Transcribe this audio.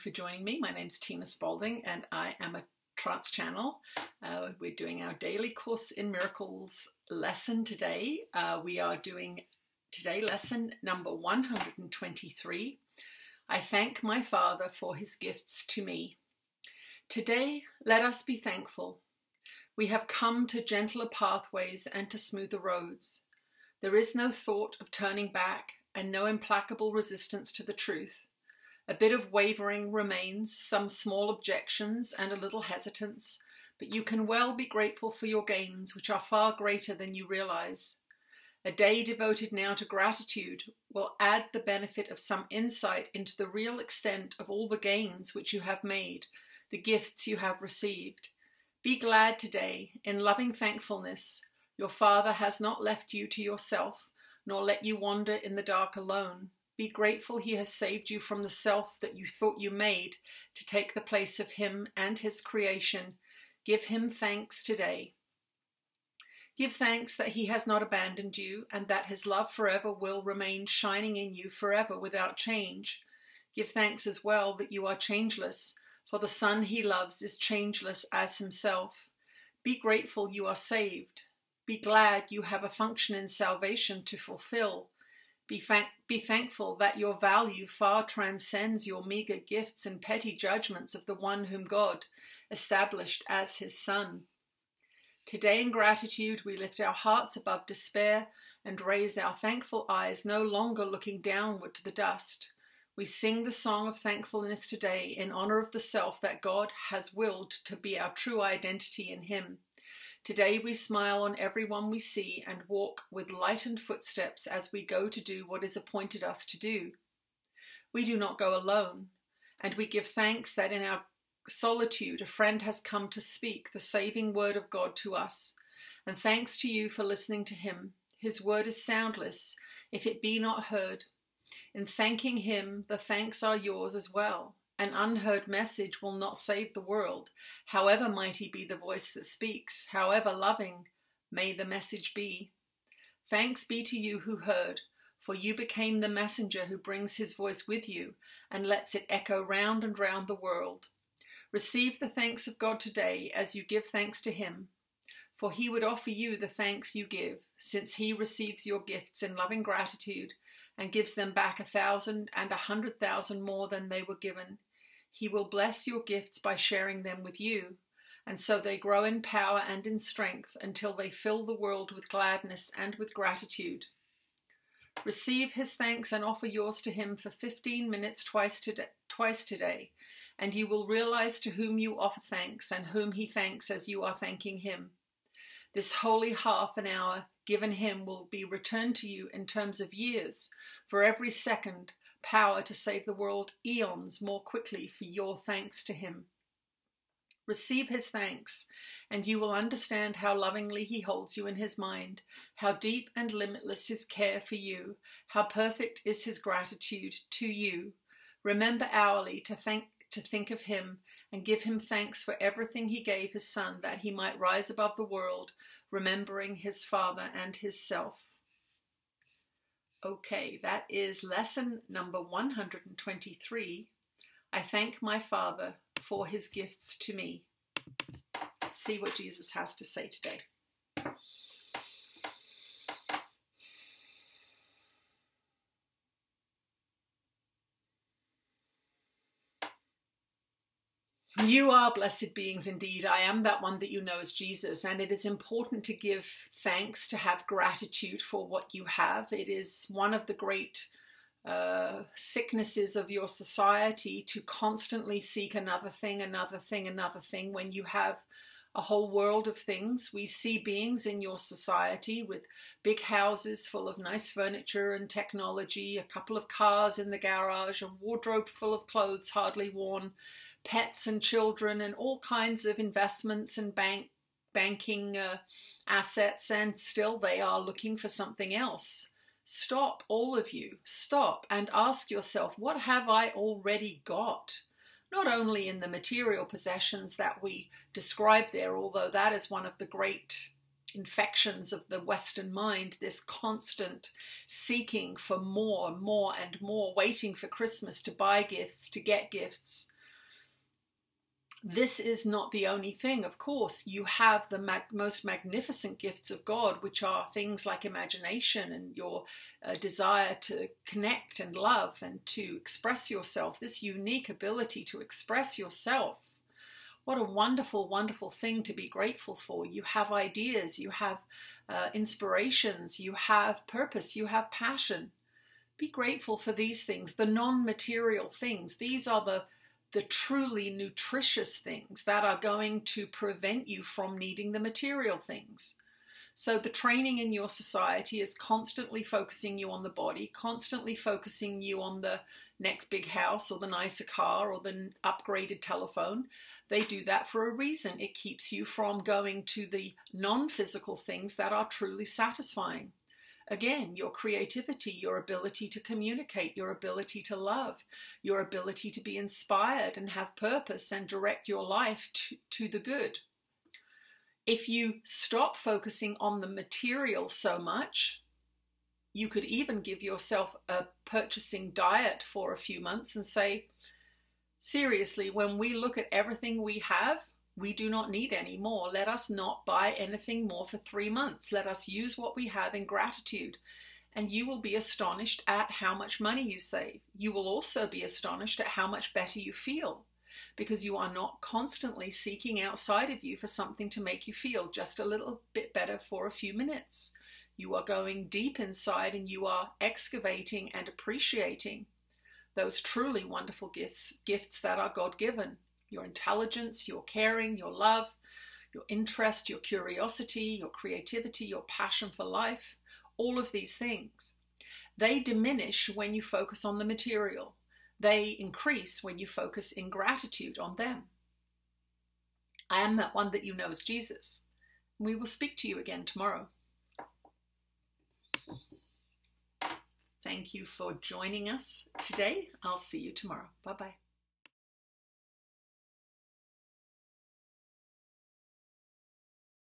for joining me. My name's Tina Spalding and I am a trance channel. We're doing our daily Course in Miracles lesson today. We are doing today lesson number 123. I thank my Father for his gifts to me. Today, let us be thankful. We have come to gentler pathways and to smoother roads. There is no thought of turning back and no implacable resistance to the truth. A bit of wavering remains, some small objections and a little hesitance, but you can well be grateful for your gains, which are far greater than you realize. A day devoted now to gratitude will add the benefit of some insight into the real extent of all the gains which you have made, the gifts you have received. Be glad today, in loving thankfulness. Your Father has not left you to yourself, nor let you wander in the dark alone. Be grateful he has saved you from the self that you thought you made to take the place of him and his creation. Give him thanks today. Give thanks that he has not abandoned you and that his love forever will remain shining in you forever without change. Give thanks as well that you are changeless, for the Son he loves is changeless as himself. Be grateful you are saved. Be glad you have a function in salvation to fulfill. Be thankful that your value far transcends your meager gifts and petty judgments of the one whom God established as his Son. Today in gratitude we lift our hearts above despair and raise our thankful eyes, no longer looking downward to the dust. We sing the song of thankfulness today in honor of the self that God has willed to be our true identity in him. Today we smile on everyone we see and walk with lightened footsteps as we go to do what is appointed us to do. We do not go alone, and we give thanks that in our solitude a friend has come to speak the saving word of God to us. And thanks to you for listening to him. His word is soundless if it be not heard. In thanking him, the thanks are yours as well. An unheard message will not save the world, however mighty be the voice that speaks, however loving may the message be. Thanks be to you who heard, for you became the messenger who brings his voice with you and lets it echo round and round the world. Receive the thanks of God today as you give thanks to him, for he would offer you the thanks you give, since he receives your gifts in loving gratitude and gives them back 1,000 and 100,000 more than they were given. He will bless your gifts by sharing them with you, and so they grow in power and in strength until they fill the world with gladness and with gratitude. Receive his thanks and offer yours to him for 15 minutes twice today, and you will realize to whom you offer thanks and whom he thanks as you are thanking him. This holy half an hour given him will be returned to you in terms of years, for every second, power to save the world eons more quickly for your thanks to him. Receive his thanks, and you will understand how lovingly he holds you in his mind, how deep and limitless his care for you, how perfect is his gratitude to you. Remember hourly to think of him and give him thanks for everything he gave his Son, that he might rise above the world, remembering his Father and his self. Okay, that is lesson number 123. I thank my Father for his gifts to me. Let's see what Jesus has to say today. You are blessed beings indeed. I am that one that you know as Jesus, and it is important to give thanks, to have gratitude for what you have. It is one of the great sicknesses of your society to constantly seek another thing, another thing, another thing, when you have a whole world of things. We see beings in your society with big houses full of nice furniture and technology, a couple of cars in the garage, a wardrobe full of clothes hardly worn, pets and children, and all kinds of investments and banking assets, and still they are looking for something else. Stop, all of you, stop and ask yourself, what have I already got? Not only in the material possessions that we describe there, although that is one of the great infections of the Western mind, this constant seeking for more, more and more, waiting for Christmas to buy gifts, to get gifts. This is not the only thing. Of course, you have the most magnificent gifts of God, which are things like imagination and your desire to connect and love and to express yourself, this unique ability to express yourself. What a wonderful, wonderful thing to be grateful for. You have ideas, you have inspirations, you have purpose, you have passion. Be grateful for these things, the non-material things. These are the truly nutritious things that are going to prevent you from needing the material things. So the training in your society is constantly focusing you on the body, constantly focusing you on the next big house or the nicer car or the upgraded telephone. They do that for a reason. It keeps you from going to the non-physical things that are truly satisfying. Again, your creativity, your ability to communicate, your ability to love, your ability to be inspired and have purpose and direct your life to the good. If you stop focusing on the material so much, you could even give yourself a purchasing diet for a few months and say, seriously, when we look at everything we have, we do not need any more. Let us not buy anything more for 3 months. Let us use what we have in gratitude. And you will be astonished at how much money you save. You will also be astonished at how much better you feel, because you are not constantly seeking outside of you for something to make you feel just a little bit better for a few minutes. You are going deep inside and you are excavating and appreciating those truly wonderful gifts that are God-given. Your intelligence, your caring, your love, your interest, your curiosity, your creativity, your passion for life, all of these things. They diminish when you focus on the material. They increase when you focus in gratitude on them. I am that one that you know as Jesus. We will speak to you again tomorrow. Thank you for joining us today. I'll see you tomorrow. Bye-bye.